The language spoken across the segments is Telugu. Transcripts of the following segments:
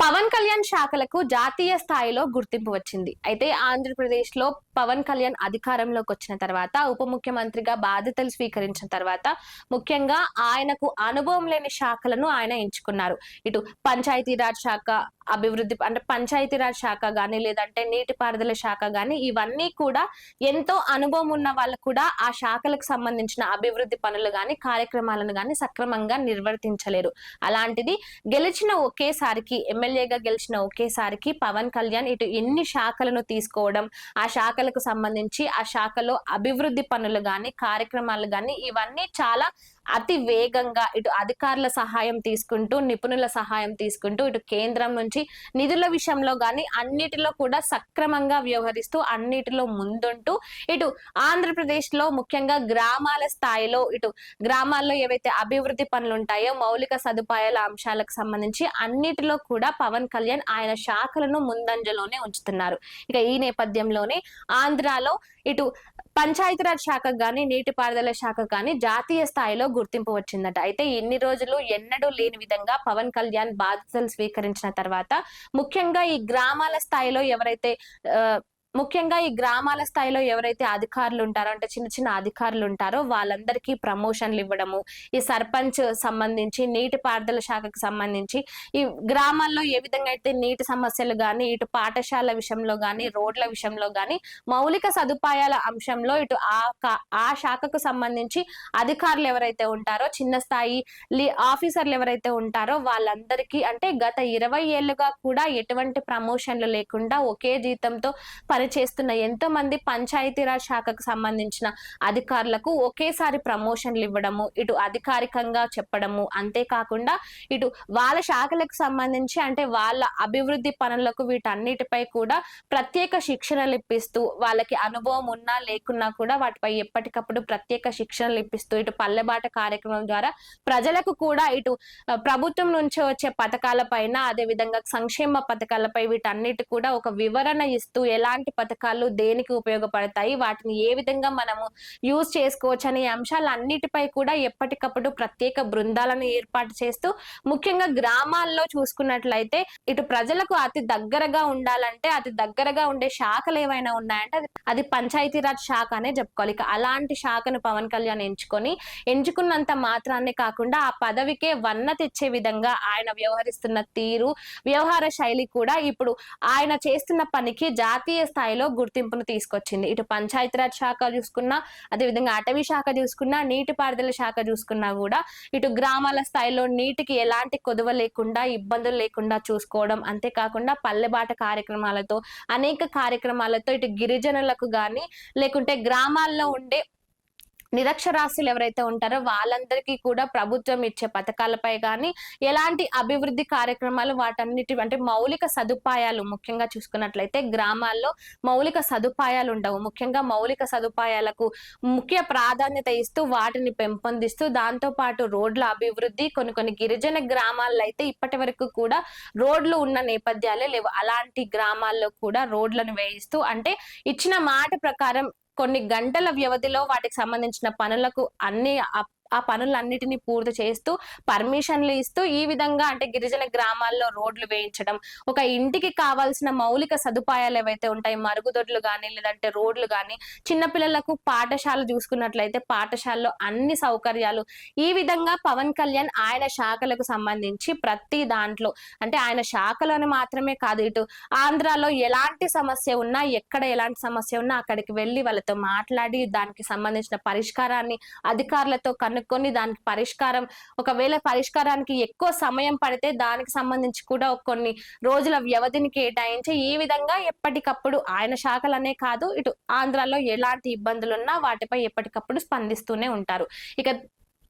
పవన్ కళ్యాణ్ శాఖలకు జాతీయ స్థాయిలో గుర్తింపు వచ్చింది. అయితే ఆంధ్రప్రదేశ్ లో పవన్ కళ్యాణ్ అధికారంలోకి వచ్చిన తర్వాత, ఉప ముఖ్యమంత్రిగా బాధ్యతలు స్వీకరించిన తర్వాత ముఖ్యంగా ఆయనకు అనుభవం లేని శాఖలను ఆయన ఎంచుకున్నారు. ఇటు పంచాయతీరాజ్ శాఖ అభివృద్ధి అంటే పంచాయతీరాజ్ శాఖ గాని, లేదంటే నీటిపారుదల శాఖ గాని, ఇవన్నీ కూడా ఎంతో అనుభవం ఉన్న వాళ్ళు కూడా ఆ శాఖలకు సంబంధించిన అభివృద్ధి పనులు గాని, కార్యక్రమాలను గాని సక్రమంగా నిర్వర్తించలేరు. అలాంటిది గెలిచిన ఒకేసారికి ఎమ్మెల్యేగా గెలిచిన ఒకేసారికి పవన్ కళ్యాణ్ ఇటు ఎన్ని శాఖలను తీసుకోవడం, ఆ శాఖలకు సంబంధించి ఆ శాఖలో అభివృద్ధి పనులు గాని, కార్యక్రమాలు గాని ఇవన్నీ చాలా అతి వేగంగా ఇటు అధికారుల సహాయం తీసుకుంటూ, నిపుణుల సహాయం తీసుకుంటూ, ఇటు కేంద్రం నుంచి నిధుల విషయంలో గాని అన్నిటిలో కూడా సక్రమంగా వ్యవహరిస్తూ, అన్నిటిలో ముందుంటూ, ఇటు ఆంధ్రప్రదేశ్ లో ముఖ్యంగా గ్రామాల స్థాయిలో ఇటు గ్రామాల్లో ఏవైతే అభివృద్ధి పనులు ఉంటాయో, మౌలిక సదుపాయాల అంశాలకు సంబంధించి అన్నిటిలో కూడా పవన్ కళ్యాణ్ ఆయన శాఖలను ముందంజలోనే ఉంచుతున్నారు. ఇక ఈ నేపథ్యంలోనే ఆంధ్రాలో ఇటు పంచాయతీరాజ్ శాఖకు గాని, నీటిపారుదల శాఖకు గాని జాతీయ స్థాయిలో గుర్తింపు వచ్చిందట. అయితే ఇన్ని రోజులు ఎన్నడూ లేని విధంగా పవన్ కళ్యాణ్ బాధ్యతలు స్వీకరించిన తర్వాత ముఖ్యంగా ఈ గ్రామాల స్థాయిలో ఎవరైతే అధికారులు ఉంటారో, అంటే చిన్న చిన్న అధికారులు ఉంటారో వాళ్ళందరికీ ప్రమోషన్లు ఇవ్వడము, ఈ సర్పంచ్ సంబంధించి నీటిపారుదల శాఖకు సంబంధించి ఈ గ్రామాల్లో ఏ విధంగా అయితే నీటి సమస్యలు గాని, ఇటు పాఠశాల విషయంలో గాని, రోడ్ల విషయంలో గాని, మౌలిక సదుపాయాల అంశంలో ఇటు ఆ శాఖకు సంబంధించి అధికారులు ఎవరైతే ఉంటారో, చిన్న స్థాయి ఆఫీసర్లు ఎవరైతే ఉంటారో వాళ్ళందరికీ అంటే గత 20 ఏళ్లుగా కూడా ఎటువంటి ప్రమోషన్లు లేకుండా ఒకే జీతంతో పనిచేస్తున్న ఎంతో మంది పంచాయతీరాజ్ శాఖకు సంబంధించిన అధికారులకు ఒకేసారి ప్రమోషన్లు ఇవ్వడము, ఇటు అధికారికంగా చెప్పడము, అంతేకాకుండా ఇటు వాళ్ళ శాఖలకు సంబంధించి అంటే వాళ్ళ అభివృద్ధి పనులకు వీటన్నిటిపై కూడా ప్రత్యేక శిక్షణలు ఇప్పిస్తూ, వాళ్ళకి అనుభవం ఉన్నా లేకున్నా కూడా వాటిపై ఎప్పటికప్పుడు ప్రత్యేక శిక్షణలు ఇప్పిస్తూ, ఇటు పల్లెబాట కార్యక్రమం ద్వారా ప్రజలకు కూడా ఇటు ప్రభుత్వం నుంచి వచ్చే పథకాలపైన, అదే విధంగా సంక్షేమ పథకాలపై వీటన్నిటి కూడా ఒక వివరణ ఇస్తూ, ఎలాంటి పథకాలు దేనికి ఉపయోగపడతాయి, వాటిని ఏ విధంగా మనము యూజ్ చేసుకోవచ్చు అనే అంశాలన్నిటిపై కూడా ఎప్పటికప్పుడు ప్రత్యేక బృందాలను ఏర్పాటు చేస్తూ, ముఖ్యంగా గ్రామాల్లో చూసుకున్నట్లయితే ఇటు ప్రజలకు అతి దగ్గరగా ఉండాలంటే అతి దగ్గరగా ఉండే శాఖలు ఏవైనా ఉన్నాయంటే అది పంచాయతీరాజ్ శాఖ అనే చెప్పుకోవాలి. ఇక అలాంటి శాఖను పవన్ కళ్యాణ్ ఎంచుకున్నంత మాత్రాన్నే కాకుండా ఆ పదవికే వన్న తెచ్చే విధంగా ఆయన వ్యవహరిస్తున్న తీరు, వ్యవహార శైలి కూడా ఇప్పుడు ఆయన చేస్తున్న పనికి జాతీయ స్థాయిలో గుర్తింపును తీసుకొచ్చింది. ఇటు పంచాయతీరాజ్ శాఖ చూసుకున్నా, అదేవిధంగా అటవీ శాఖ చూసుకున్నా, నీటిపారుదల శాఖ చూసుకున్నా కూడా ఇటు గ్రామాల స్థాయిలో నీటికి ఎలాంటి కొదువ లేకుండా, ఇబ్బందులు లేకుండా చూసుకోవడం, అంతేకాకుండా పల్లెబాట కార్యక్రమాలతో, అనేక కార్యక్రమాలతో ఇటు గిరిజనులకు గాని, లేకుంటే గ్రామాల్లో ఉండే నిరక్షరాస్యులు ఎవరైతే ఉంటారో వాళ్ళందరికీ కూడా ప్రభుత్వం ఇచ్చే పథకాలపై కానీ, ఎలాంటి అభివృద్ధి కార్యక్రమాలు వాటన్నిటి అంటే మౌలిక సదుపాయాలు ముఖ్యంగా చూసుకున్నట్లయితే గ్రామాల్లో మౌలిక సదుపాయాలు ఉండవు. ముఖ్యంగా మౌలిక సదుపాయాలకు ముఖ్య ప్రాధాన్యత ఇస్తూ వాటిని పెంపొందిస్తూ, దాంతో పాటు రోడ్ల అభివృద్ధి, కొన్ని గిరిజన గ్రామాల్లో అయితే ఇప్పటి వరకు కూడా రోడ్లు ఉన్న నేపథ్యాలే లేవు. అలాంటి గ్రామాల్లో కూడా రోడ్లను వేయిస్తూ, అంటే ఇచ్చిన మాట ప్రకారం కొన్ని గంటల వ్యవధిలో వాటికి సంబంధించిన పనులకు ఆ పనులన్నిటినీ పూర్తి చేస్తూ, పర్మిషన్లు ఇస్తూ, ఈ విధంగా అంటే గిరిజన గ్రామాల్లో రోడ్లు వేయించడం, ఒక ఇంటికి కావాల్సిన మౌలిక సదుపాయాలు ఏవైతే ఉంటాయి, మరుగుదొడ్లు కానీ, లేదంటే రోడ్లు కానీ, చిన్నపిల్లలకు పాఠశాల చూసుకున్నట్లయితే పాఠశాలలో అన్ని సౌకర్యాలు, ఈ విధంగా పవన్ కళ్యాణ్ ఆయన శాఖలకు సంబంధించి ప్రతి దాంట్లో అంటే ఆయన శాఖలోని మాత్రమే కాదు, ఇటు ఆంధ్రాలో ఎలాంటి సమస్య ఉన్నా, ఎక్కడ ఎలాంటి సమస్య ఉన్నా అక్కడికి వెళ్ళి వాళ్ళతో మాట్లాడి దానికి సంబంధించిన పరిష్కారాన్ని అధికారులతో కనుక్కొని దానికి ఒకవేళ పరిష్కారానికి ఎక్కువ సమయం పడితే దానికి సంబంధించి కూడా కొన్ని రోజుల వ్యవధిని కేటాయించి, ఈ విధంగా ఎప్పటికప్పుడు ఆయన శాఖలనే కాదు ఇటు ఆంధ్రాలో ఎలాంటి ఇబ్బందులున్నా వాటిపై ఎప్పటికప్పుడు స్పందిస్తూనే ఉంటారు. ఇక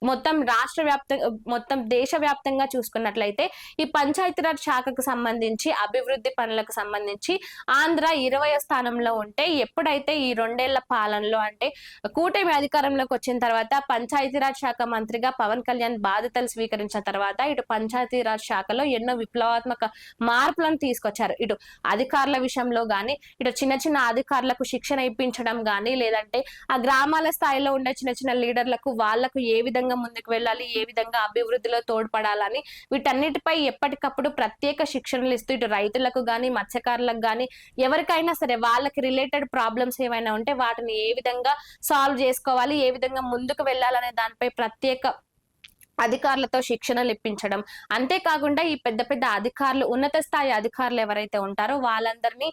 మొత్తం దేశవ్యాప్తంగా చూసుకున్నట్లయితే ఈ పంచాయతీరాజ్ శాఖకు సంబంధించి అభివృద్ధి పనులకు సంబంధించి ఆంధ్ర 20వ స్థానంలో ఉంటే, ఎప్పుడైతే ఈ 2 ఏళ్ల పాలనలో అంటే కూటమి అధికారంలోకి వచ్చిన తర్వాత పంచాయతీరాజ్ శాఖ మంత్రిగా పవన్ కళ్యాణ్ బాధ్యతలు స్వీకరించిన తర్వాత ఇటు పంచాయతీరాజ్ శాఖలో ఎన్నో విప్లవాత్మక మార్పులను తీసుకొచ్చారు. ఇటు అధికారుల విషయంలో గాని, ఇటు చిన్న చిన్న అధికారులకు శిక్షణ ఇప్పించడం గాని, లేదంటే ఆ గ్రామాల స్థాయిలో ఉండే చిన్న చిన్న లీడర్లకు వాళ్లకు ఏ విధంగా విధంగా ముందుకు వెళ్ళాలి, ఏ విధంగా అభివృద్ధిలో తోడ్పడాలని వీటన్నిటిపై ఎప్పటికప్పుడు ప్రత్యేక శిక్షణలు ఇస్తూ ఇటు రైతులకు గాని, మత్స్యకారులకు గాని ఎవరికైనా సరే వాళ్ళకి రిలేటెడ్ ప్రాబ్లమ్స్ ఏమైనా ఉంటే వాటిని ఏ విధంగా సాల్వ్ చేసుకోవాలి, ఏ విధంగా ముందుకు వెళ్ళాలనే దానిపై ప్రత్యేక అధికారులతో శిక్షణలు ఇప్పించడం. అంతేకాకుండా ఈ పెద్ద పెద్ద అధికారులు, ఉన్నత స్థాయి అధికారులు ఎవరైతే ఉంటారో వాళ్ళందరినీ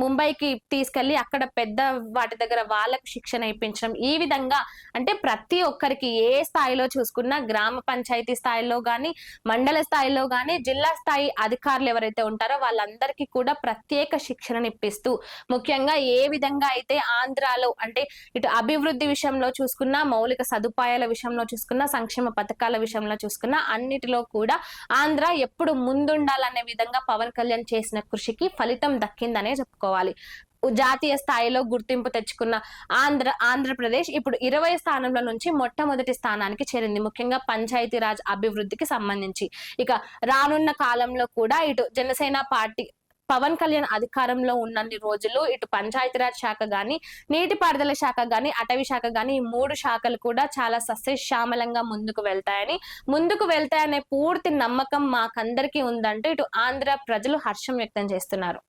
ముంబైకి తీసుకెళ్లి అక్కడ పెద్ద వాటి దగ్గర వాళ్ళకి శిక్షణ ఇప్పించడం. ఈ విధంగా అంటే ప్రతి ఒక్కరికి ఏ స్థాయిలో చూసుకున్నా, గ్రామ పంచాయతీ స్థాయిలో గాని, మండల స్థాయిలో గాని, జిల్లా స్థాయి అధికారులు ఎవరైతే ఉంటారో వాళ్ళందరికీ కూడా ప్రత్యేక శిక్షణను ఇప్పిస్తూ, ముఖ్యంగా ఏ విధంగా అయితే ఆంధ్రాలో అంటే ఇటు అభివృద్ధి విషయంలో చూసుకున్నా, మౌలిక సదుపాయాల విషయంలో చూసుకున్నా, సంక్షేమ పథకాల విషయంలో చూసుకున్నా అన్నిటిలో కూడా ఆంధ్ర ఎప్పుడు ముందుండాలనే విధంగా పవన్ కళ్యాణ్ చేసిన కృషికి ఫలితం దక్కిందనే చెప్పుకోవాలి. జాతీయ స్థాయిలో గుర్తింపు తెచ్చుకున్న ఆంధ్రప్రదేశ్ ఇప్పుడు 20 స్థానంలో నుంచి మొట్టమొదటి స్థానానికి చేరింది, ముఖ్యంగా పంచాయతీరాజ్ అభివృద్ధికి సంబంధించి. ఇక రానున్న కాలంలో కూడా ఇటు జనసేన పార్టీ పవన్ కళ్యాణ్ అధికారంలో ఉన్నన్ని రోజులు ఇటు పంచాయతీరాజ్ శాఖ గాని, నీటిపారుదల శాఖ గాని, అటవీ శాఖ గాని, ఈ 3 శాఖలు కూడా చాలా సస్యశ్యామలంగా ముందుకు వెళ్తాయనే పూర్తి నమ్మకం మాకందరికీ ఉందంటూ ఇటు ఆంధ్ర ప్రజలు హర్షం వ్యక్తం చేస్తున్నారు.